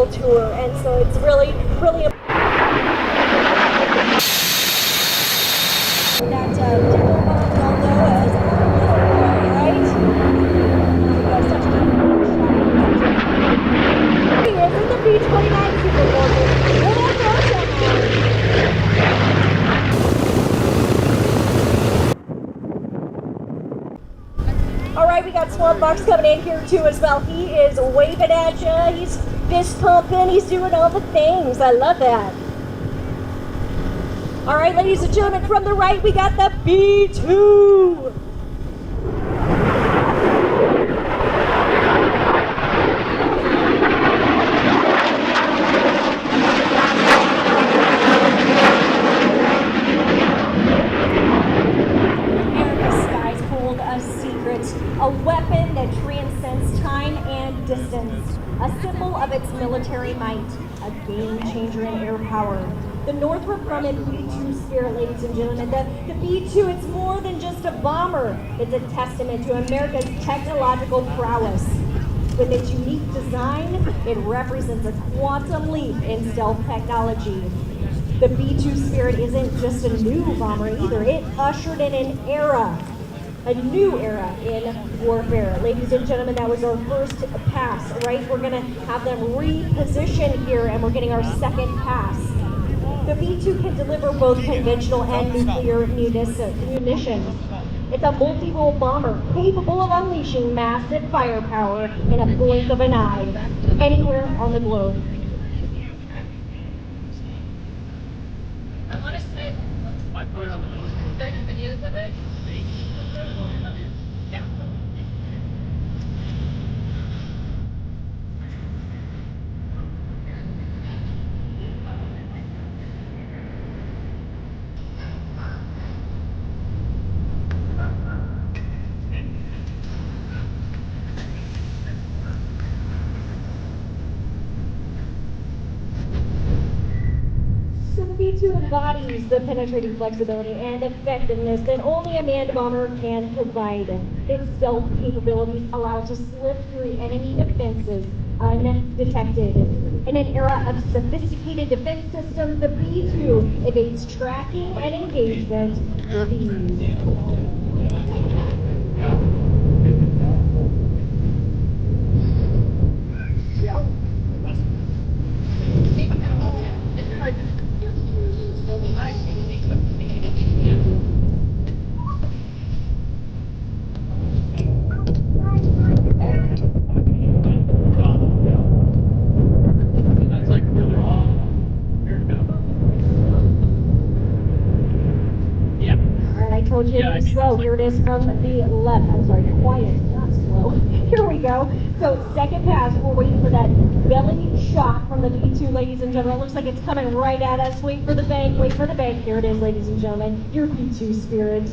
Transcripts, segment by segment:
world tour, and so it's really that typical bomb we all know as right? Such a he is in the B-29 Superfortress. Well, that's awesome. All right, we got Slumbox coming in here too as well. He is waving at you. He's fist pumping. He's doing all the things. I love that. All right, ladies and gentlemen, from the right, we got the B-2. A weapon that transcends time and distance, a symbol of its military might, a game changer in air power. The Northrop Grumman B-2 spirit, ladies and gentlemen. The B-2, it's more than just a bomber. It's a testament to America's technological prowess. With its unique design, it represents a quantum leap in stealth technology. The B-2 spirit isn't just a new bomber either. It ushered in an era. A new era in warfare. Ladies and gentlemen, that was our first pass, right? We're gonna have them reposition here and we're getting our second pass. The B-2 can deliver both conventional and nuclear munitions. It's a multi-role bomber capable of unleashing massive firepower in a blink of an eye, anywhere on the globe. So the B-2 embodies the penetrating flexibility and effectiveness that only a manned bomber can provide. Its stealth capabilities allow it to slip through enemy defenses undetected. In an era of sophisticated defense systems, the B-2 evades tracking and engagement with ease. Slow. Here it is from the left. I'm sorry, quiet, not slow. Here we go. So second pass, we're waiting for that belly shot from the B-2, ladies and gentlemen. It looks like it's coming right at us. Wait for the bank, wait for the bank. Here it is, ladies and gentlemen. Your B-2 spirit.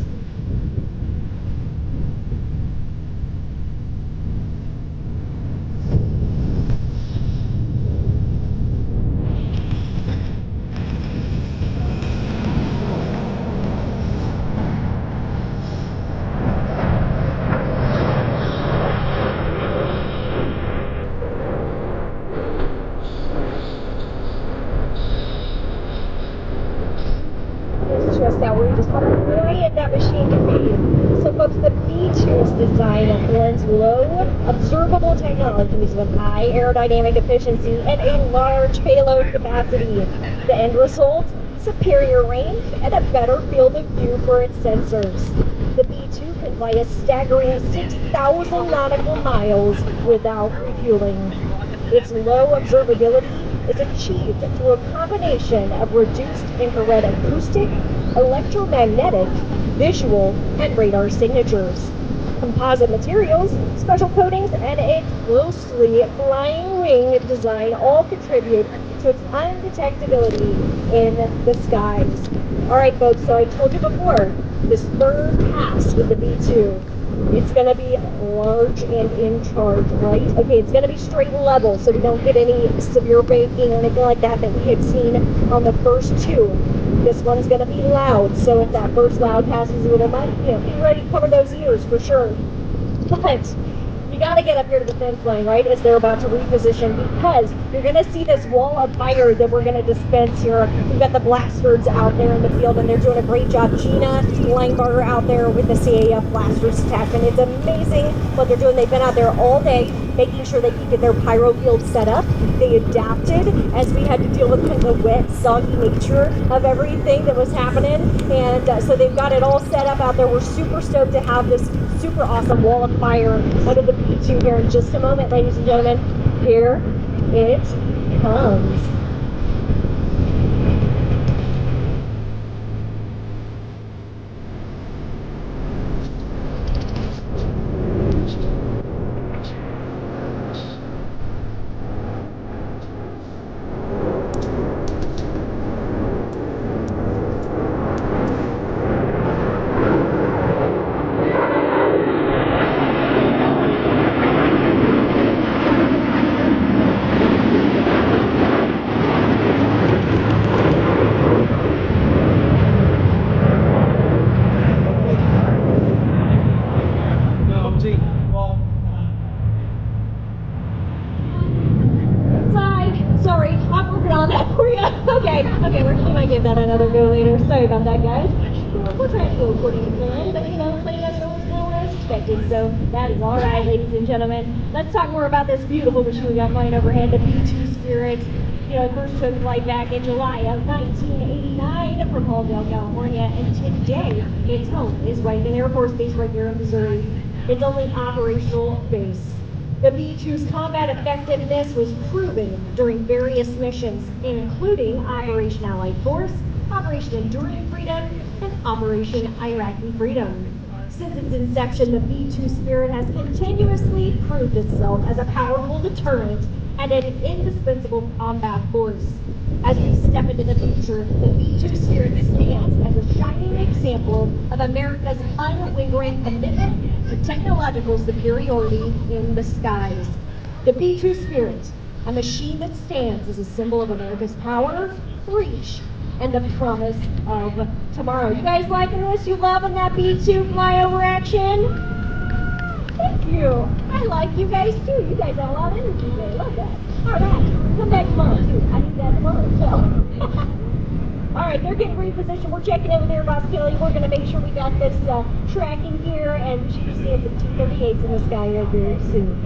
Now we're just how quiet that machine can be. So folks, the B-2's design blends low, observable technologies with high aerodynamic efficiency and a large payload capacity. The end result? Superior range and a better field of view for its sensors. The B-2 can fly a staggering 6,000 nautical miles without refueling. Its low observability is achieved through a combination of reduced infrared acoustic, electromagnetic, visual, and radar signatures. Composite materials, special coatings, and a closely flying wing design all contribute to its undetectability in the skies. All right, folks, so I told you before, this third pass with the B-2, it's going to be large and in charge, right? Okay, it's going to be straight level, so we don't get any severe braking or anything like that we had seen on the first two. This one's going to be loud, so if that first loud passes, you might, be ready to cover those ears for sure. But you got to get up here to the fence line, right, as they're about to reposition, because you're going to see this wall of fire that we're going to dispense here. We've got the blasters out there in the field, and they're doing a great job. Gina Linebarger out there with the CAF blasters attachment. It's amazing what they're doing. They've been out there all day making sure they can get their pyro field set up. They adapted as we had to deal with kind of the wet, soggy nature of everything that was happening. And so they've got it all set up out there. We're super stoked to have this super awesome wall of fire under the B-2 here in just a moment, ladies and gentlemen. Here it comes. Okay, we might give that another go later. Sorry about that, guys. We're trying to go according to plan, but you know, plenty of it was not what I expected, so that is all right, ladies and gentlemen. Let's talk more about this beautiful machine we got flying overhead, the B-2 Spirit. You know, it first took flight back in July of 1989 from Halldale, California, and today its home is Whiteman Air Force Base right here in Missouri. Its only operational base. The B-2's combat effectiveness was proven during various missions, including Operation Allied Force, Operation Enduring Freedom, and Operation Iraqi Freedom. Since its inception, the B-2 Spirit has continuously proved itself as a powerful deterrent and an indispensable combat force. As we step into the future, the B-2 Spirit stands as a shining example of America's unwavering commitment to technological superiority in the skies. The B-2 Spirit, a machine that stands as a symbol of America's power, reach, and the promise of tomorrow. You guys liking this? You loving that B-2 flyover action? Thank you. I like you guys too. You guys have a lot of energy today. Love that. All right, come back tomorrow too. I need that tomorrow. So. All right, they're getting repositioned. We're checking in with Airboss Kelly. We're going to make sure we got this tracking gear, and we should be seeing some T-38s in the sky right very soon.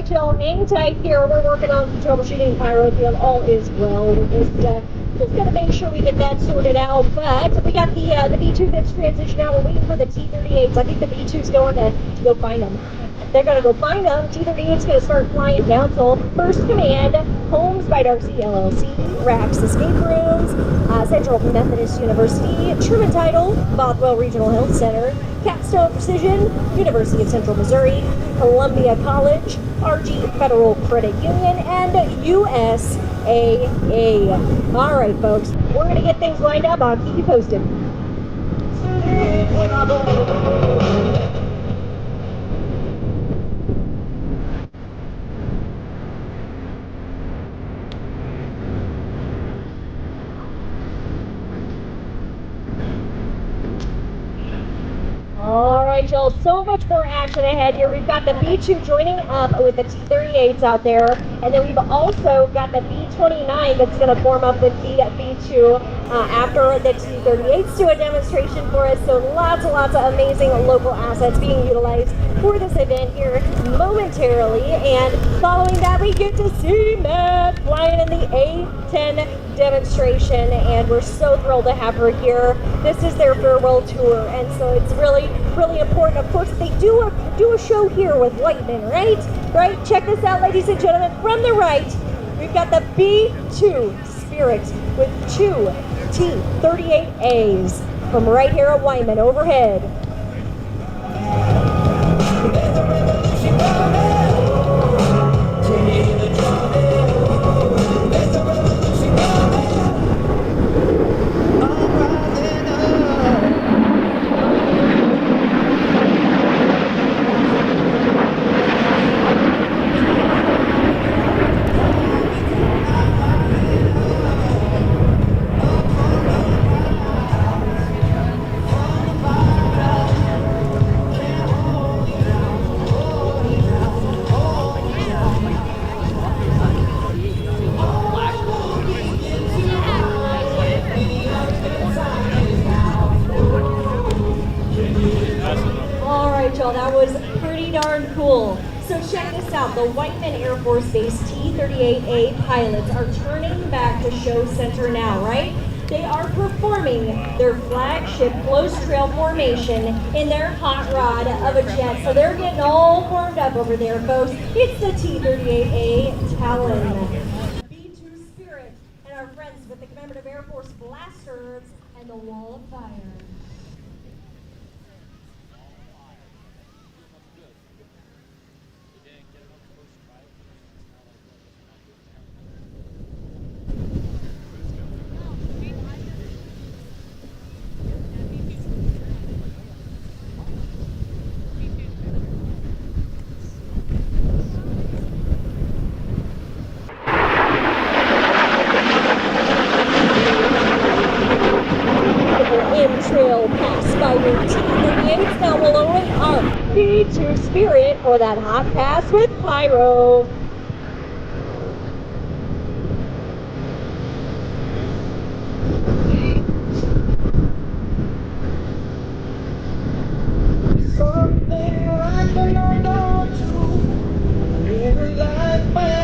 Y'all, hang tight here. We're working on troubleshooting pyro field. All is well. We're just gonna make sure we get that sorted out. But we got the B-2 that's transitioned out. We're waiting for the T-38s. I think the B-2's going to go find them. They're gonna go find them. T-38's gonna start flying down. So First Command, Homes by Darcy LLC, Raps Escape Rooms, Central Methodist University, Truman Title, Bothwell Regional Health Center, Capstone Precision, University of Central Missouri, Columbia College, RG Federal Credit Union, and USAA. All right, folks, we're going to get things lined up. I'll keep you posted. All right, y'all, so much more action ahead here. We've got the B-2 joining up with the T-38s out there, and then we've also got the B-29 that's going to form up with the B-2 after the T-38s do a demonstration for us. So lots and lots of amazing local assets being utilized for this event here momentarily. And following that, we get to see Matt flying in the A-10 demonstration, and we're so thrilled to have her here. This is their farewell tour, and so it's really, really important. Of course, they do a show here with Whiteman, right? Right? Check this out, ladies and gentlemen. From the right, we've got the B-2 Spirit with 2 T-38As from right here at Whiteman overhead. Y'all, that was pretty darn cool. So check this out. The Whiteman Air Force Base T-38A pilots are turning back to show center now, right? They are performing their flagship close trail formation in their hot rod of a jet. So they're getting all warmed up over there, folks. It's the T-38A Talon. B-2 Spirit and our friends with the Commemorative Air Force blasters and the Wall of Fire. Trail pass by your T-38s. Now we'll await our B-2 Spirit for that hot pass with pyro. Something I can hold on to, even like my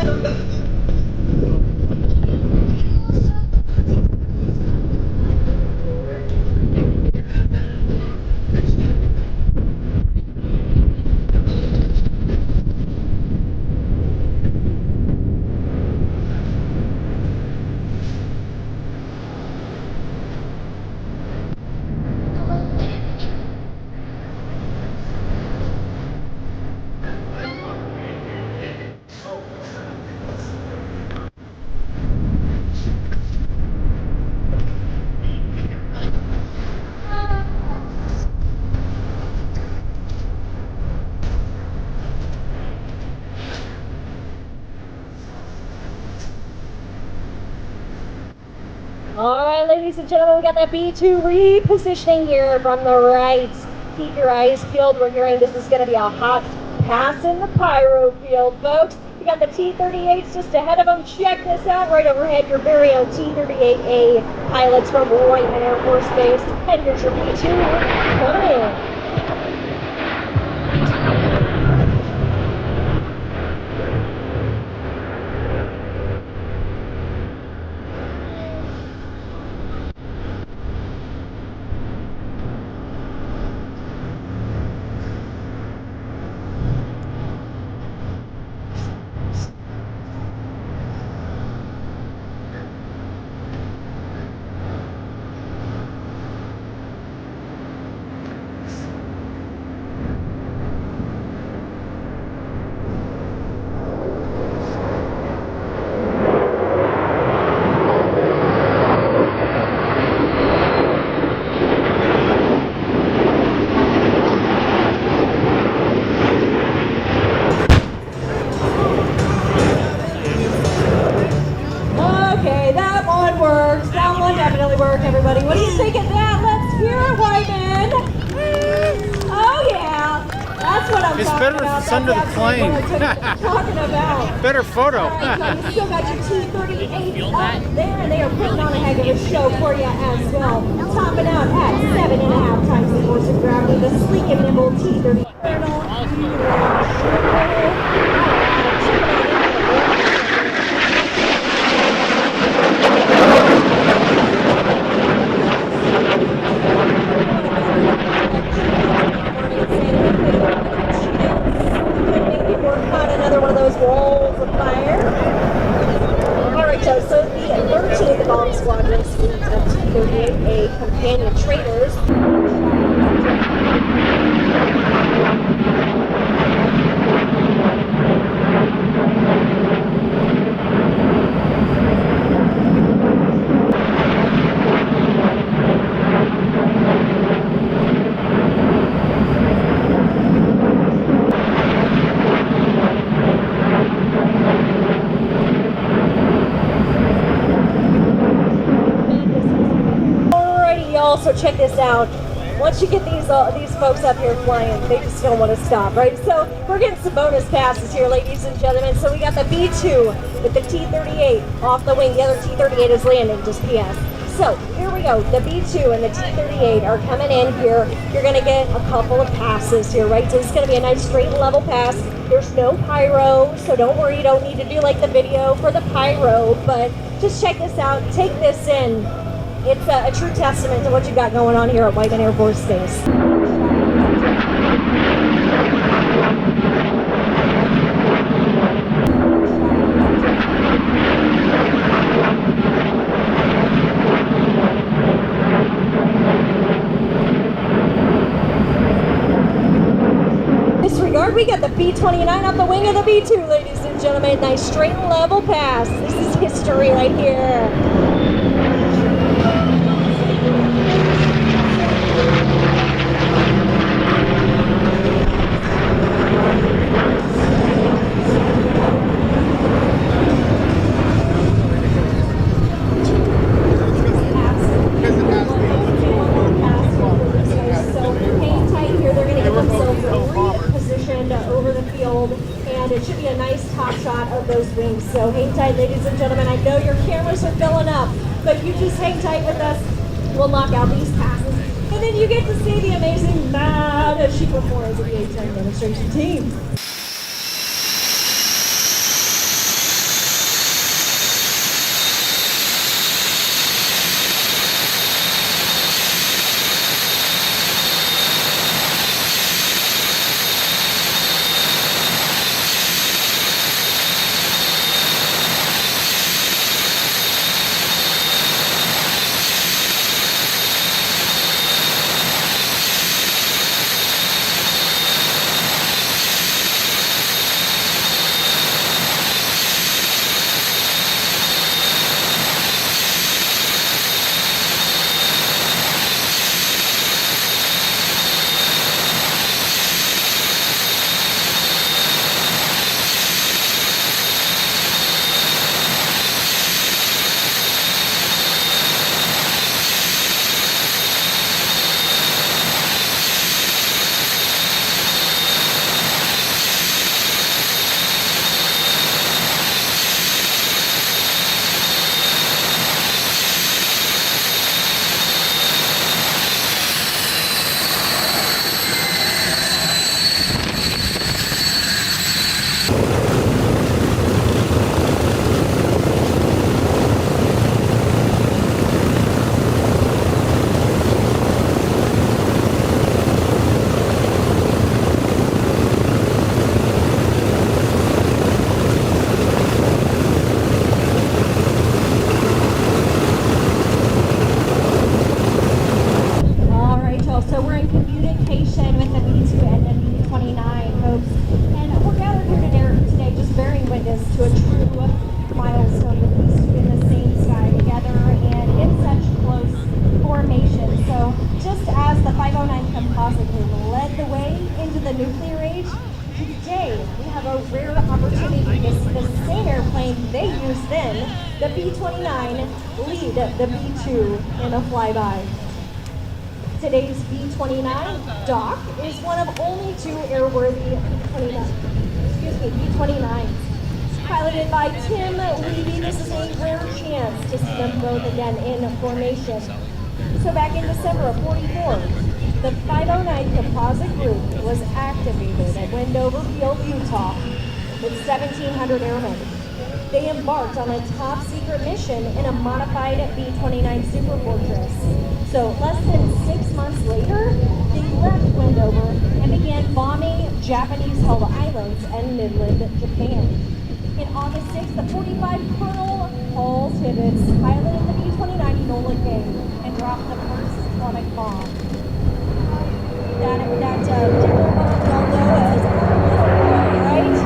Alright, ladies and gentlemen, we got that B-2 repositioning here from the right. Keep your eyes peeled. We're hearing this is going to be a hot pass in the pyro field, folks. We got the T-38s just ahead of them. Check this out right overhead. Your very own T-38A pilots from Whiteman Air Force Base. And here's your B-2 coming. It's better if it's under the plane. Talking about. Better photo. You still got your T-38 up there, and they are putting on a heck of a show for you as well. Topping out at 7.5 times the force of gravity, the sleek and nimble T-38 Talon. Another one of those walls of fire. Alright, so the 13th Bomb Squadron's fleet of T-38A companion trainers. So check this out. Once you get these folks up here flying, they just don't want to stop, right? So we're getting some bonus passes here, ladies and gentlemen. So we got the B-2 with the T-38 off the wing. The other T-38 is landing, just PS. So here we go. The B-2 and the T-38 are coming in here. You're going to get a couple of passes here, right? So it's going to be a nice straight and level pass. There's no pyro, so don't worry. You don't need to do like the video for the pyro, but just check this out. Take this in. It's a true testament to what you got going on here at Whiteman Air Force Base. Disregard, we got the B-29 off the wing of the B-2, ladies and gentlemen. Nice straight and level pass. This is history right here. And it should be a nice top shot of those wings. So hang tight, ladies and gentlemen. I know your cameras are filling up, but you just hang tight with us. We'll knock out these passes. And then you get to see the amazing mad sheep performance of the aviation demonstration team. The B-29 lead the B-2 in a flyby. Today's B-29 dock is one of only 2 airworthy B-29s. Piloted by Tim Levy, this is a rare chance to see them both again in formation. So back in December of '44, the 509 composite group was activated at Wendover Field, Utah, with 1,700 airmen. They embarked on a top-secret mission in a modified B-29 Superfortress. So less than 6 months later, they left Wendover and began bombing Japanese-held islands and Midland, Japan. In August 6th, the 45 Colonel Paul Tibbets piloted the B-29 Enola Gay and dropped the first atomic bomb. That particular bomb we all know as Little Boy, right?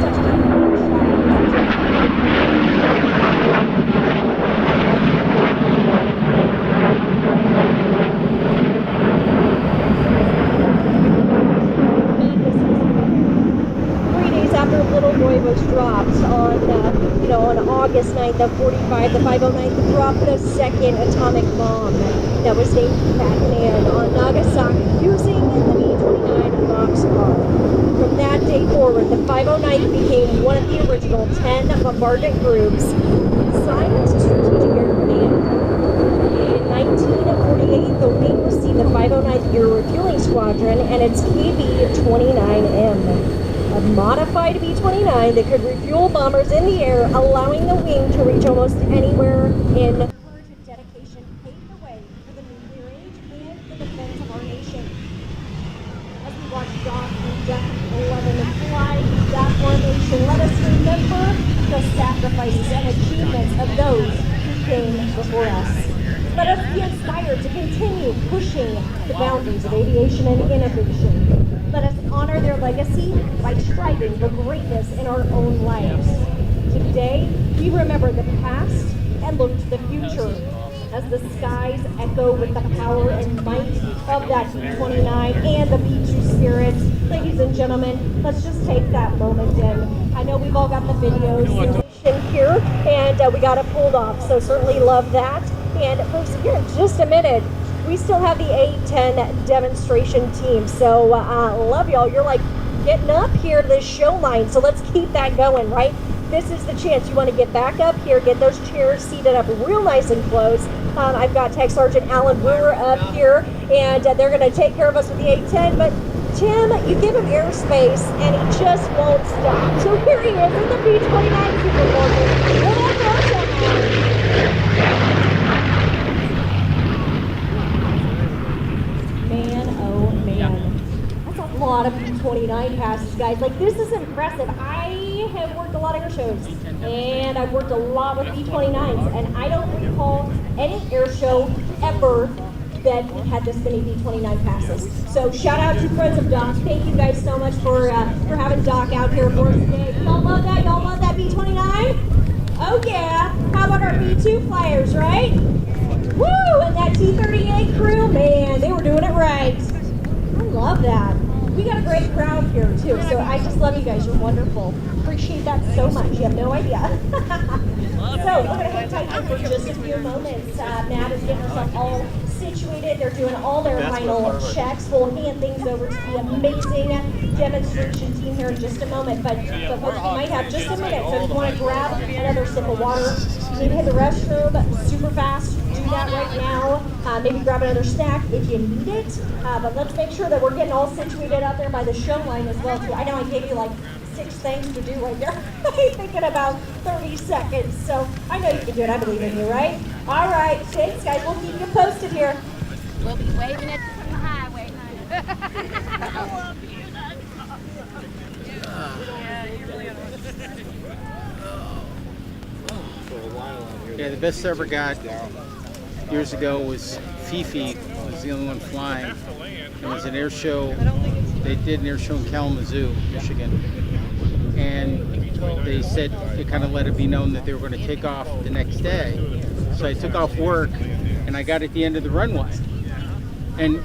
Such a after Little Boy was dropped on August 9th of '45, the 509 dropped the second atomic bomb that was named Batman on Nagasaki using the B-29 boxcar. From that day forward, the 509 became one of the original 10 bombardment groups assigned to Strategic Air Command. In 1948, the wing received the 509th Air Refueling Squadron and its KB-29M. A modified B-29 that could refuel bombers in the air, allowing the wing to reach almost anywhere in. Her courage and dedication paved the way for the nuclear age and the defense of our nation. As we watch Doc and Deck 11 fly that formation, let us remember the sacrifices and achievements of those who came before us. Let us be inspired to continue pushing the boundaries of aviation and innovation. Let us honor their legacy by striving for greatness in our own lives. Today, we remember the past and look to the future as the skies echo with the power and might of that B-29 and the B-2 spirit. Ladies and gentlemen, let's just take that moment in. I know we've all got the videos here, and we got it pulled off, so certainly love that. And folks, here in just a minute, we still have the A-10 demonstration team, so love y'all. You're like getting up here to this show line, so let's keep that going, right? This is the chance. You want to get back up here, get those chairs seated up real nice and close. I've got Tech Sergeant Alan Brewer up here, and they're going to take care of us with the A-10, but Tim, you give him airspace, and he just won't stop. So here he is in the B-29 Superfortress. Man, oh man. That's a lot of B-29 passes, guys. Like, this is impressive. I have worked a lot of air shows, and I've worked a lot with B-29s, and I don't recall any air show ever that had this many B-29 passes. So shout out to Friends of Doc. Thank you guys so much for having Doc out here for us today. Y'all love that? Y'all love that B-29? Oh yeah. How about our B-2 flyers, right? Woo! And that T-38 crew, man, they were doing it right. I love that. We got a great crowd here too, so I just love you guys. You're wonderful. Appreciate that so much. You have no idea. So we're gonna hang tight here for just a few moments. Matt is getting herself all situated. They're doing all their final checks. We'll hand things over to the amazing demonstration team here in just a moment. But folks, we might have just a minute. So if you want to grab another sip of water, you need to hit the restroom super fast. Do that right now. Maybe grab another snack if you need it. But let's make sure that we're getting all situated out there by the show line as well too. I know I gave you like 6 things to do right there. I'm thinking about 30 seconds. So I know you can do it. I believe in you, right? All right, thanks guys. We'll keep you posted here. We'll be waving at you from the highway. Yeah, the best I ever got years ago was Fifi. Was the only one flying. It was an air show. They did an air show in Kalamazoo, Michigan. And they said, they kind of let it be known that they were going to take off the next day. So I took off work and I got at the end of the runway. And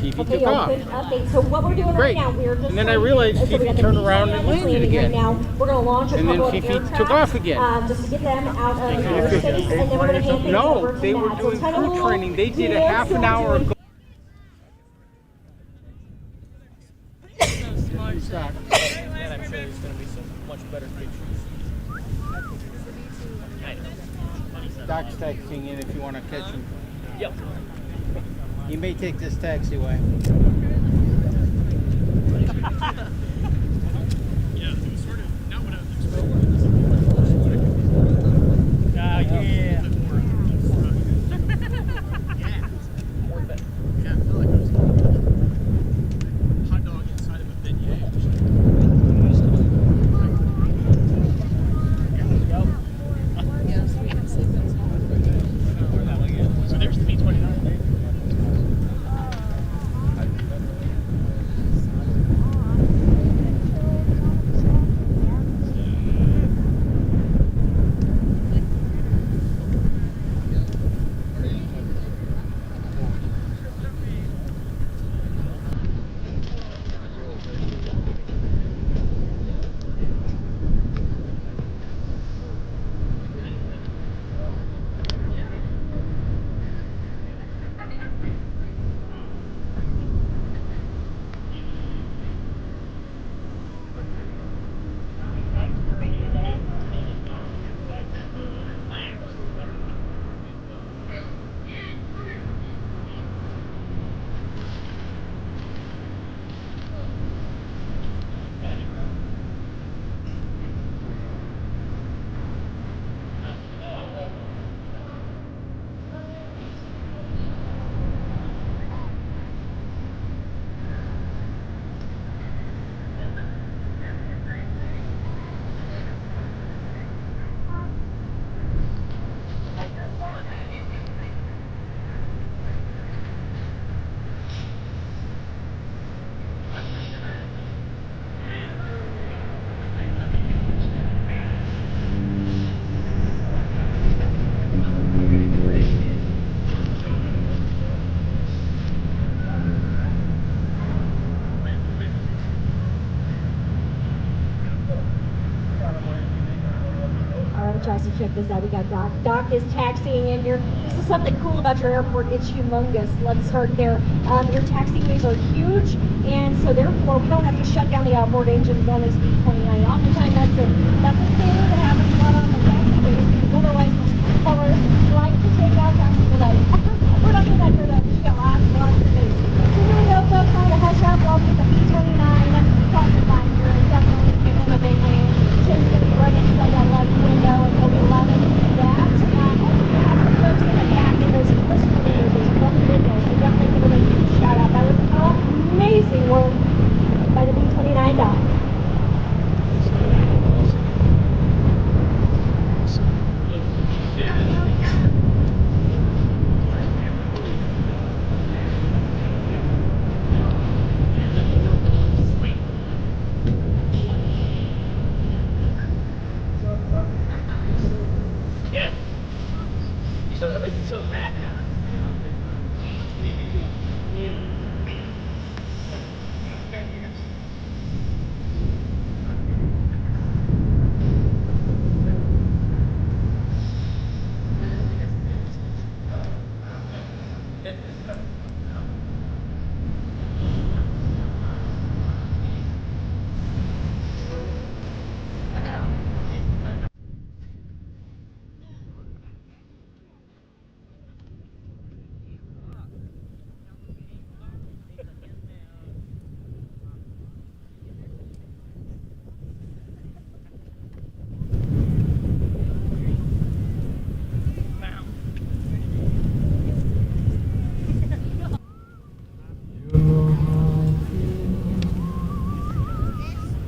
Fifi Okay, took y'all, off. quick update. So what we're doing Great. right now, we're just And then I landing. realized So we Fifi got the turned around B-29 and landed landing again. right now. We're going to launch a And then couple of Fifi aircraft, took off again. just to get them out of the airspace, and then we're going to hand things over No, to they were Matt. So doing tell me a crew little training. They did a dance half that an we're hour doing. ago. Smart. And I'm sure there's going to be some much better pictures. Doc's texting in if you want to catch him. Yep. He may take this taxiway. Yeah, it was sort of not what I was expecting. Yeah. Yeah. Yeah, I felt like I was hot dog inside of a beignet. So there's the B-29. Y'all, so check this out. We got Doc. Doc is taxiing in here. This is something cool about your airport. It's humongous. Let's start there. Your taxiways are huge, and so therefore we don't have to shut down the outboard engines on this B-29. Oftentimes that's a thing that happens a lot on the taxiways. Otherwise, callers like to take out taxiway lights. We're not doing that here though. We got lots of space. So here we go, folks. Trying to hush up while we get the B-29 across the line here, and definitely give them a big hand. Tim's going to be right inside that left window, and he'll be loving that. Also, we have some folks in the back in those crystal windows, those front windows. So definitely give them a huge shout out. That was amazing work by the B-29 Doc.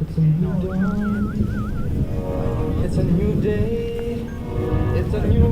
It's a new dawn. It's a new day. It's a new